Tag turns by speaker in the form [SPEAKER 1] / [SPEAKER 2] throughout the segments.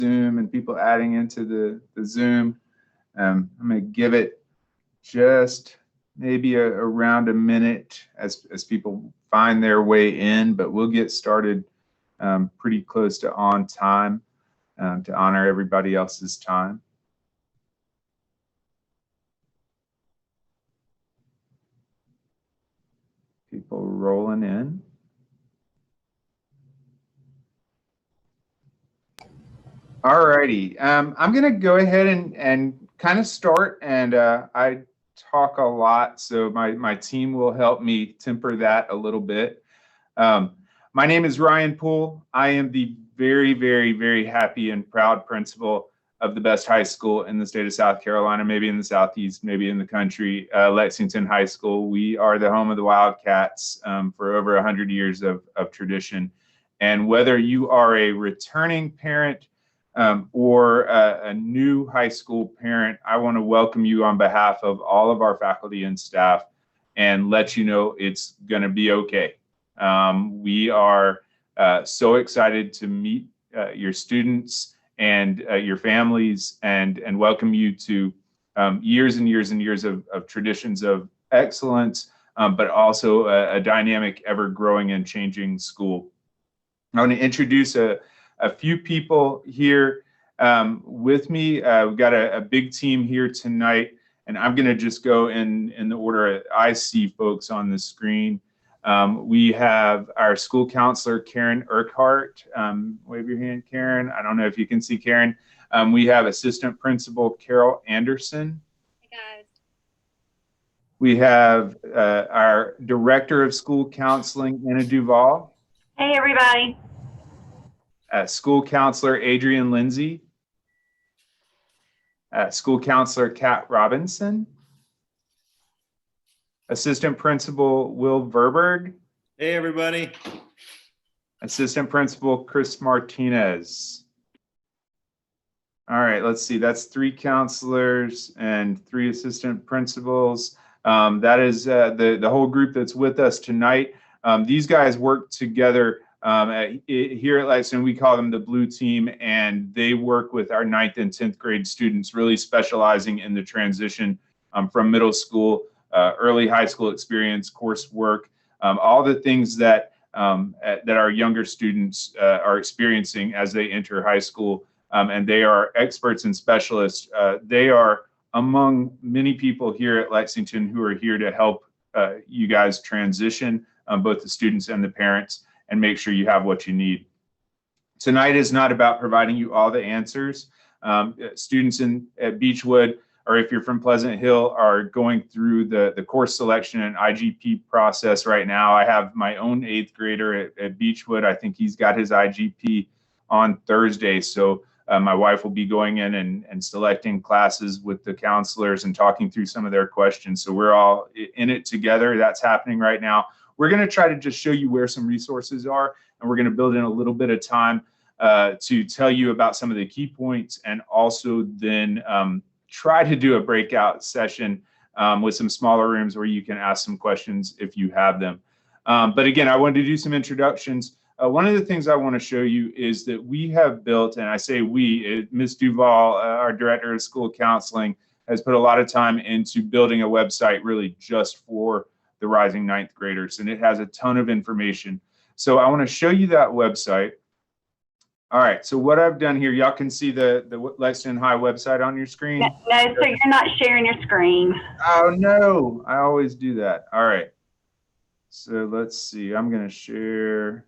[SPEAKER 1] Zoom and people adding into the Zoom. I'm going to give it just maybe around a minute as people find their way in, but we'll get started pretty close to on time to honor everybody else's time. People rolling in. All righty. I'm going to go ahead and kind of start, and I talk a lot, so my team will help me temper that a little bit. My name is Ryan Poole. I am the very, very, very happy and proud principal of the best high school in the state of South Carolina, maybe in the Southeast, maybe in the country, Lexington High School. We are the home of the Wildcats for over 100 years of tradition. And whether you are a returning parent or a new high school parent, I want to welcome you on behalf of all of our faculty and staff and let you know it's going to be okay. We are so excited to meet your students and your families and welcome you to years and years and years of traditions of excellence, but also a dynamic, ever-growing and changing school. I want to introduce a few people here with me. We've got a big team here tonight, and I'm going to just go in the order I see folks on the screen. We have our school counselor, Karen Urquhart. Wave your hand, Karen. I don't know if you can see Karen. We have assistant principal, Carol Anderson.
[SPEAKER 2] Hey, guys.
[SPEAKER 1] We have our director of school counseling, Anna Duvall.
[SPEAKER 2] Hey, everybody.
[SPEAKER 1] School counselor, Adrian Lindsay. School counselor, Kat Robinson. Assistant principal, Will Verberg.
[SPEAKER 3] Hey, everybody.
[SPEAKER 1] Assistant principal, Chris Martinez. All right, let's see. That's 3 counselors and 3 assistant principals. That is the whole group that's with us tonight. These guys work together here at Lexington. We call them the Blue Team, and they work with our 9th and 10th grade students, really specializing in the transition from middle school, early high school experience, coursework, all the things that our younger students are experiencing as they enter high school. And they are experts and specialists. They are among many people here at Lexington who are here to help you guys transition, both the students and the parents, and make sure you have what you need. Tonight is not about providing you all the answers. Students at Beechwood, or if you're from Pleasant Hill, are going through the course selection and IGP process right now. I have my own 8th grader at Beechwood. I think he's got his IGP on Thursday. So my wife will be going in and selecting classes with the counselors and talking through some of their questions. So we're all in it together. That's happening right now. We're going to try to just show you where some resources are, and we're going to build in a little bit of time to tell you about some of the key points, and also then try to do a breakout session with some smaller rooms where you can ask some questions if you have them. But again, I wanted to do some introductions. One of the things I want to show you is that we have built, and I say we, Ms. Duvall, our director of school counseling, has put a lot of time into building a website really just for the rising 9th graders, and it has a ton of information. So I want to show you that website. All right, so what I've done here, y'all can see the Lexington High website on your screen?
[SPEAKER 2] No, so you're not sharing your screen.
[SPEAKER 1] Oh, no, I always do that. All right, so let's see, I'm going to share.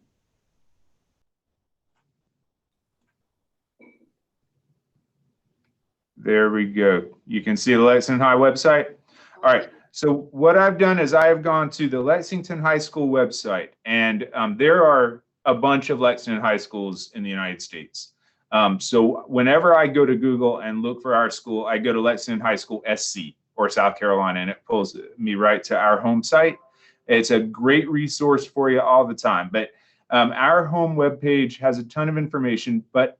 [SPEAKER 1] There we go. You can see the Lexington High website. All right, so what I've done is I have gone to the Lexington High School website, and there are a bunch of Lexington high schools in the United States. So whenever I go to Google and look for our school, I go to Lexington High School SC or South Carolina, and it pulls me right to our home site. It's a great resource for you all the time. But our home webpage has a ton of information. But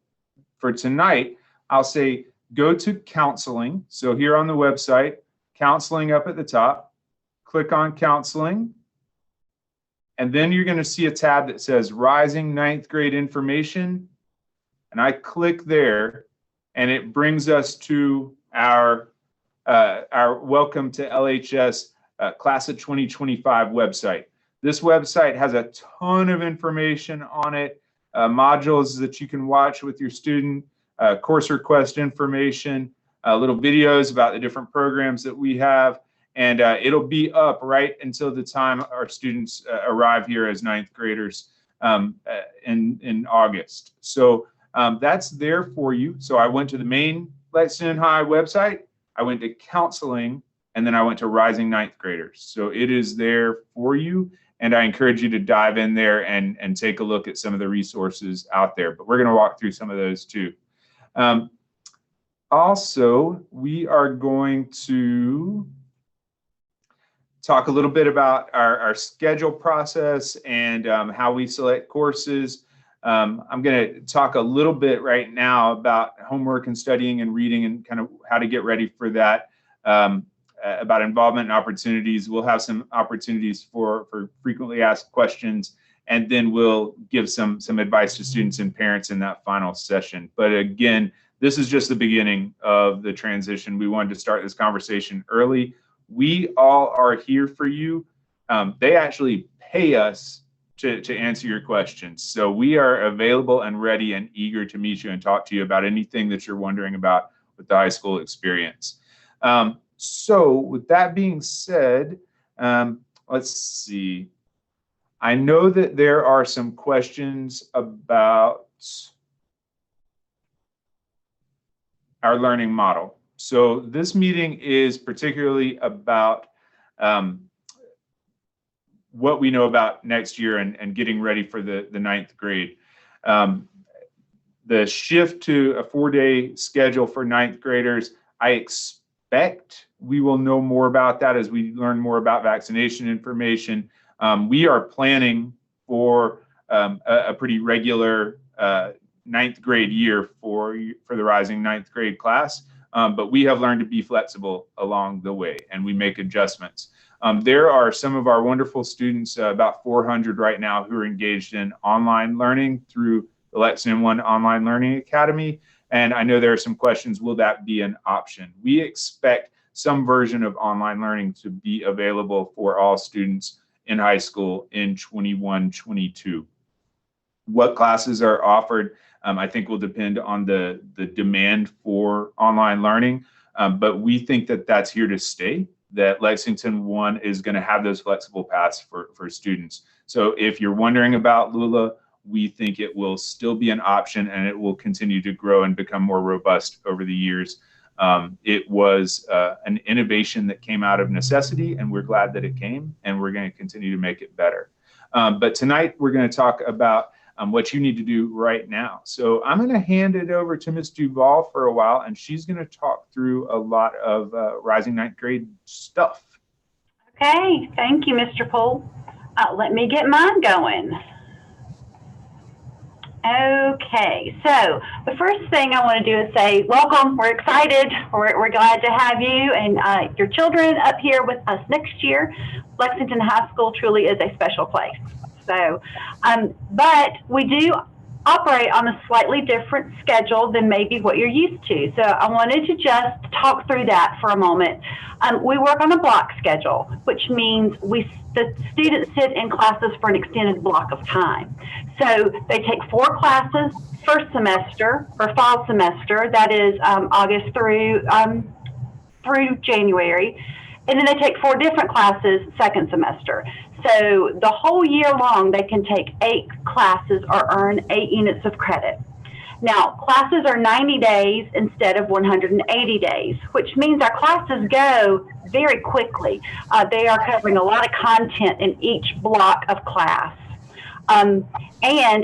[SPEAKER 1] for tonight, I'll say go to counseling. So here on the website, counseling up at the top, click on counseling. And then you're going to see a tab that says Rising 9th Grade Information. and I click there, and it brings us to our Welcome to LHS Class of 2025 website. This website has a ton of information on it, modules that you can watch with your student, course request information, little videos about the different programs that we have, and it'll be up right until the time our students arrive here as ninth graders in August. So that's there for you. So I went to the main Lexington High website, I went to counseling, and then I went to rising ninth graders. So it is there for you, and I encourage you to dive in there and take a look at some of the resources out there. But we're going to walk through some of those too. Also, we are going to talk a little bit about our schedule process and how we select courses. I'm going to talk a little bit right now about homework and studying and reading and kind of how to get ready for that, about involvement and opportunities. We'll have some opportunities for frequently asked questions, and then we'll give some advice to students and parents in that final session. But again, this is just the beginning of the transition. We wanted to start this conversation early. We all are here for you. They actually pay us to answer your questions. So we are available and ready and eager to meet you and talk to you about anything that you're wondering about with the high school experience. So with that being said, let's see. I know that there are some questions about our learning model. So this meeting is particularly about what we know about next year and getting ready for the ninth grade. The shift to a 4-day schedule for ninth graders, I expect we will know more about that as we learn more about vaccination information. We are planning for a pretty regular ninth grade year for the rising ninth grade class, but we have learned to be flexible along the way, and we make adjustments. There are some of our wonderful students, about 400 right now, who are engaged in online learning through the Lexington One Online Learning Academy. And I know there are some questions, will that be an option? We expect some version of online learning to be available for all students in high school in 21-22. What classes are offered, I think will depend on the demand for online learning, but we think that that's here to stay, that Lexington One is going to have those flexible paths for students. So if you're wondering about Lula, we think it will still be an option, and it will continue to grow and become more robust over the years. It was an innovation that came out of necessity, and we're glad that it came, and we're going to continue to make it better. But tonight we're going to talk about what you need to do right now. So I'm going to hand it over to Ms. Duval for a while, and she's going to talk through a lot of rising ninth grade stuff.
[SPEAKER 2] Okay, thank you, Mr. Poole. Let me get mine going. Okay, so the first thing I want to do is say welcome. We're excited. We're glad to have you and your children up here with us next year. Lexington High School truly is a special place. So, but we do operate on a slightly different schedule than maybe what you're used to. So I wanted to just talk through that for a moment. We work on a block schedule, which means the students sit in classes for an extended block of time. So they take 4 classes first semester or fall semester, that is August through January. And then they take 4 different classes second semester. So the whole year long, they can take 8 classes or earn 8 units of credit. Now, classes are 90 days instead of 180 days, which means our classes go very quickly. They are covering a lot of content in each block of class. And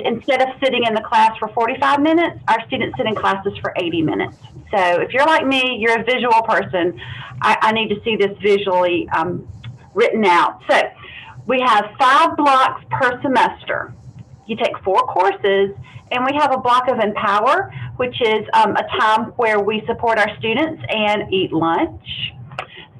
[SPEAKER 2] instead of sitting in the class for 45 minutes, our students sit in classes for 80 minutes. So if you're like me, you're a visual person, I need to see this visually written out. So we have 5 blocks per semester. You take 4 courses, and we have a block of Empower, which is a time where we support our students and eat lunch.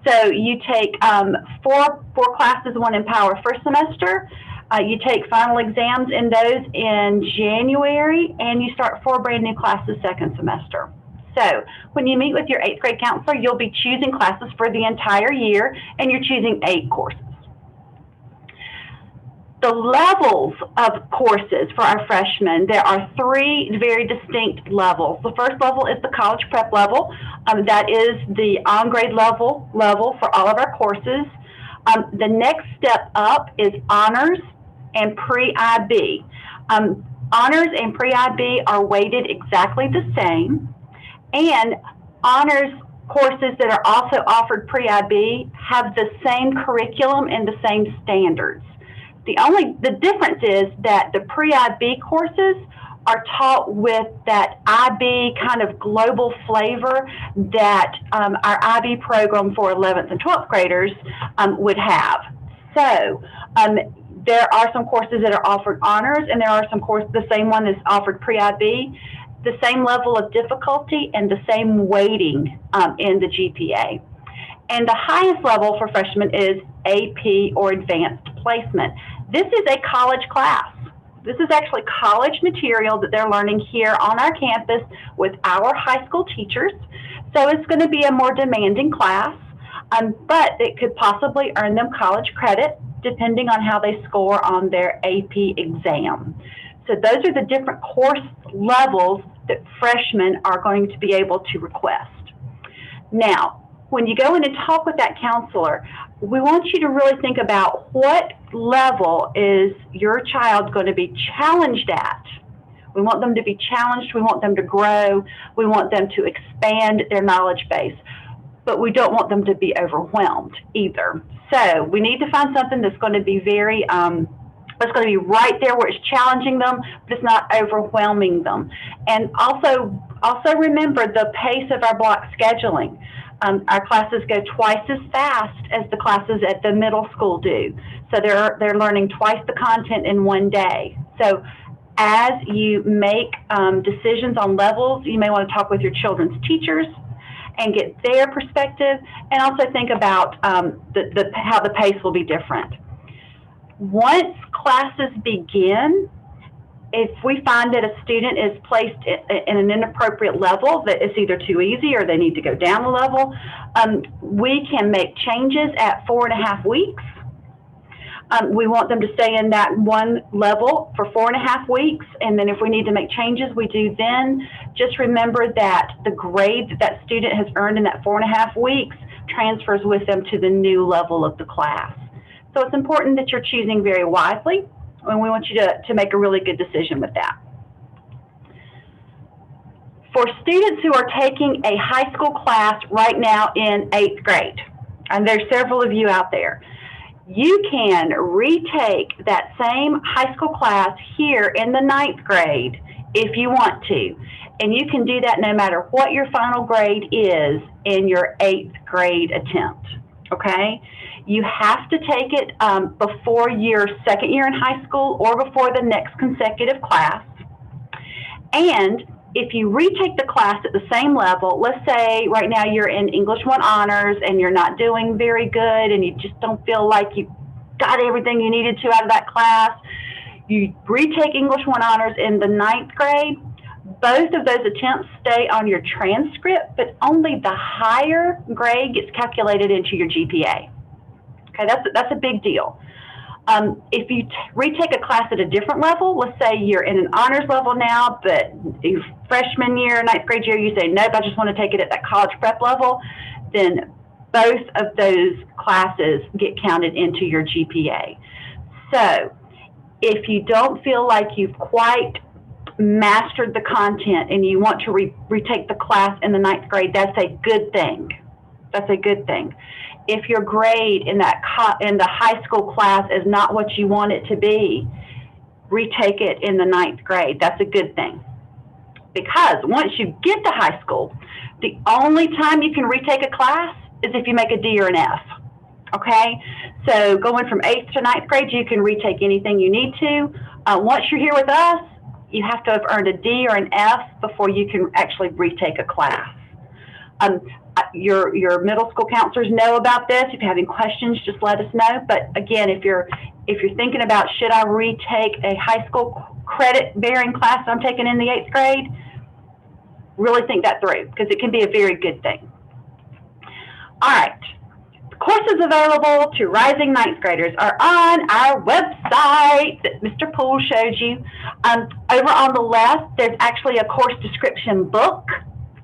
[SPEAKER 2] So you take 4 classes, 1 Empower first semester, You take final exams in those in January, and you start 4 brand new classes second semester. So when you meet with your 8th grade counselor, you'll be choosing classes for the entire year, and you're choosing 8 courses. The levels of courses for our freshmen, there are 3 very distinct levels. The first level is the college prep level. That is the on-grade level for all of our courses. The next step up is honors and pre-IB. Honors and pre-IB are weighted exactly the same, and honors courses that are also offered pre-IB have the same curriculum and the same standards. The difference is that the pre-IB courses are taught with that IB kind of global flavor that our IB program for 11th and 12th graders would have. So there are some courses that are offered honors, and there are some courses, the same one is offered pre-IB, the same level of difficulty and the same weighting in the GPA. And the highest level for freshmen is AP or advanced placement. This is a college class. This is actually college material that they're learning here on our campus with our high school teachers. So it's going to be a more demanding class, but it could possibly earn them college credit depending on how they score on their AP exam. So those are the different course levels that freshmen are going to be able to request. Now, when you go in and talk with that counselor, we want you to really think about what level is your child going to be challenged at. We want them to be challenged. We want them to grow. We want them to expand their knowledge base. But we don't want them to be overwhelmed either. So we need to find something that's going to be very, that's going to be right there where it's challenging them, but it's not overwhelming them. And also remember the pace of our block scheduling. Our classes go twice as fast as the classes at the middle school do. So they're learning twice the content in one day. So as you make decisions on levels, you may want to talk with your children's teachers and get their perspective, and also think about how the pace will be different. Once classes begin, if we find that a student is placed in an inappropriate level, that it's either too easy or they need to go down a level, we can make changes at 4.5 weeks. We want them to stay in that one level for 4.5 weeks, and then if we need to make changes, we do then. Just remember that the grade that student has earned in that 4.5 weeks transfers with them to the new level of the class. So it's important that you're choosing very wisely, and we want you to make a really good decision with that. For students who are taking a high school class right now in 8th grade, and there's several of you out there, you can retake that same high school class here in the 9th grade if you want to. And you can do that no matter what your final grade is in your 8th grade attempt, okay? You have to take it before your second year in high school or before the next consecutive class. And if you retake the class at the same level, let's say right now you're in English 1 honors and you're not doing very good and you just don't feel like you got everything you needed to out of that class, you retake English 1 honors in the 9th grade, both of those attempts stay on your transcript, but only the higher grade gets calculated into your GPA. Okay, that's a big deal. If you retake a class at a different level, let's say you're in an honors level now, but your freshman year, 9th grade year, you say, nope, I just want to take it at that college prep level, then both of those classes get counted into your GPA. So if you don't feel like you've quite mastered the content and you want to retake the class in the 9th grade, that's a good thing. That's a good thing. If your grade in the high school class is not what you want it to be, retake it in the 9th grade. That's a good thing. Because once you get to high school, the only time you can retake a class is if you make a D or an F. Okay? So going from 8th to 9th grade, you can retake anything you need to. Once you're here with us, you have to have earned a D or an F before you can actually retake a class. Your middle school counselors know about this. If you have any questions, just let us know. But again, if you're if you're thinking about, should I retake a high school credit-bearing class I'm taking in the 8th grade, really think that through, because it can be a very good thing. All right. Courses available to rising 9th graders are on our website that Mr. Poole showed you. Over on the left, there's actually a course description book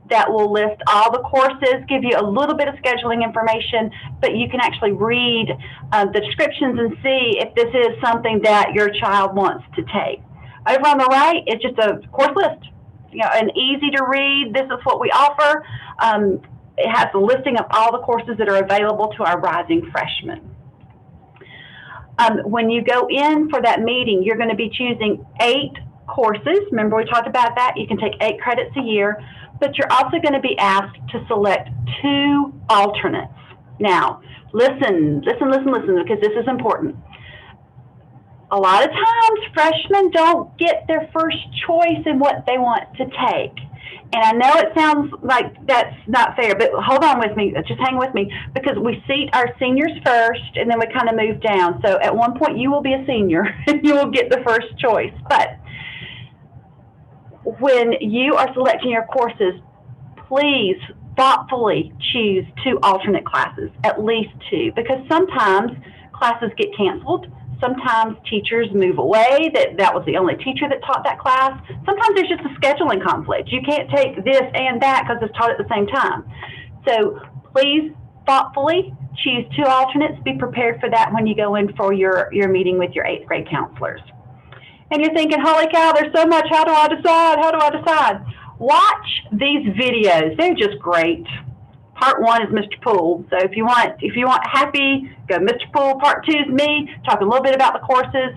[SPEAKER 2] that will list all the courses, give you a little bit of scheduling information, but you can actually read the descriptions and see if this is something that your child wants to take. Over on the right, it's just a course list, and easy to read. This is what we offer. It has a listing of all the courses that are available to our rising freshmen. When you go in for that meeting, you're going to be choosing 8 courses. Remember, we talked about that. You can take 8 credits a year, but you're also going to be asked to select 2 alternates. Now, listen, because this is important. A lot of times, freshmen don't get their first choice in what they want to take. And I know it sounds like that's not fair, but hold on with me, just hang with me, because we seat our seniors first, and then we kind of move down. So at one point, you will be a senior, and you will get the first choice. But when you are selecting your courses, please thoughtfully choose 2 alternate classes, at least 2, because sometimes classes get canceled. Sometimes teachers move away, that was the only teacher that taught that class. Sometimes there's just a scheduling conflict. You can't take this and that because it's taught at the same time. So please thoughtfully choose 2 alternates. Be prepared for that when you go in for your meeting with your 8th grade counselors. And you're thinking, holy cow, there's so much. How do I decide? How do I decide? Watch these videos. They're just great. Part 1 is Mr. Poole. So if you want happy, go Mr. Poole. Part 2 is me, talk a little bit about the courses.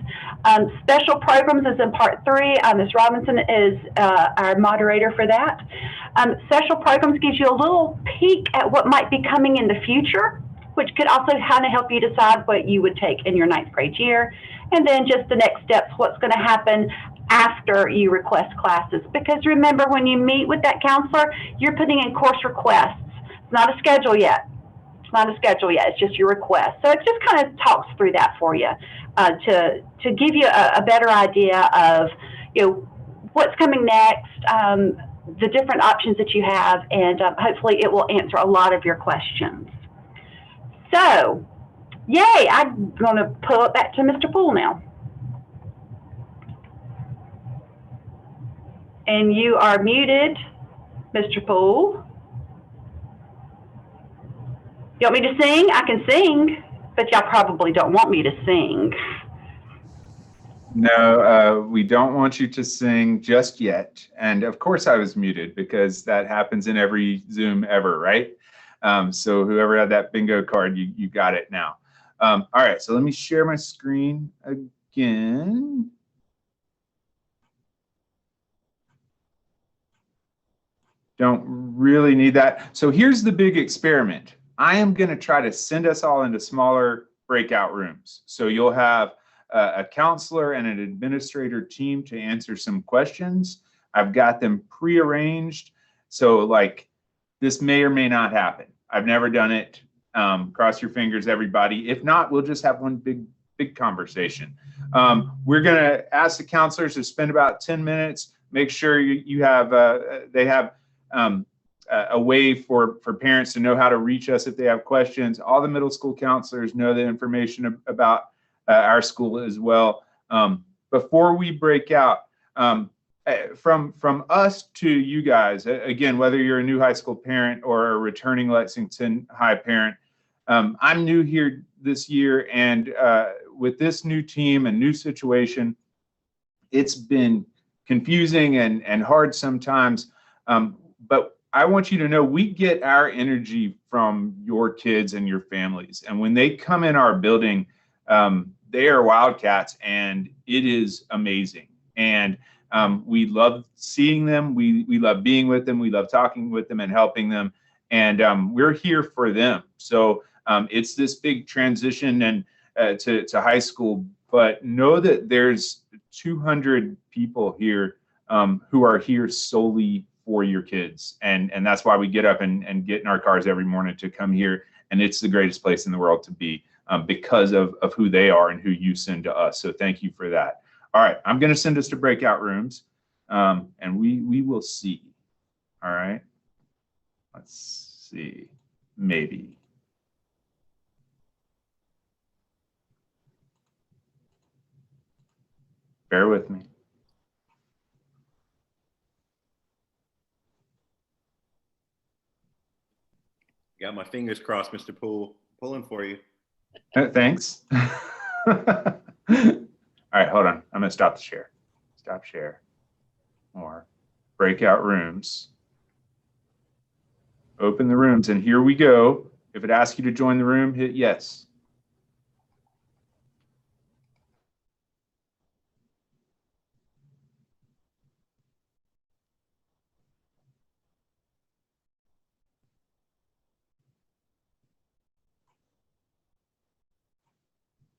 [SPEAKER 2] Special programs is in Part 3. Ms. Robinson is our moderator for that. Special programs gives you a little peek at what might be coming in the future, which could also kind of help you decide what you would take in your 9th grade year. And then just the next steps, what's going to happen after you request classes. Because remember, when you meet with that counselor, you're putting in course requests. It's not a schedule yet. It's just your request. So it just kind of talks through that for you to give you a better idea of what's coming next, the different options that you have, and hopefully it will answer a lot of your questions. So, yay! I'm going to pull it back to Mr. Poole now. And you are muted, Mr. Poole. You want me to sing? I can sing, but y'all probably don't want me to sing.
[SPEAKER 1] No, we don't want you to sing just yet. And of course I was muted because that happens in every Zoom ever, right? So whoever had that bingo card, you got it now. All right, so let me share my screen again. Don't really need that. So here's the big experiment. I am going to try to send us all into smaller breakout rooms. So you'll have a counselor and an administrator team to answer some questions. I've got them prearranged. So like this may or may not happen. I've never done it. Cross your fingers, everybody. If not, we'll just have one big conversation. We're going to ask the counselors to spend about 10 minutes. Make sure you have they have a way for parents to know how to reach us if they have questions. All the middle school counselors know the information about our school as well. Before we break out, from us to you guys, again, whether you're a new high school parent or a returning Lexington High parent, I'm new here this year, and with this new team and new situation, it's been confusing and hard sometimes, but I want you to know we get our energy from your kids and your families. And when they come in our building, they are Wildcats, and it is amazing. And we love seeing them. We love being with them. We love talking with them and helping them. And we're here for them. So it's this big transition and to high school. But know that there's 200 people here who are here solely for your kids, and that's why we get up and get in our cars every morning to come here, and it's the greatest place in the world to be. because of who they are and who you send to us. So thank you for that. All right, I'm going to send us to breakout rooms, and we will see. All right, let's see, maybe. Bear with me.
[SPEAKER 3] Got my fingers crossed, Mr. Poole. Pulling for you.
[SPEAKER 1] Thanks. All right, hold on. I'm going to stop the share. Stop share. More. Breakout rooms. Open the rooms, and here we go. If it asks you to join the room, hit yes.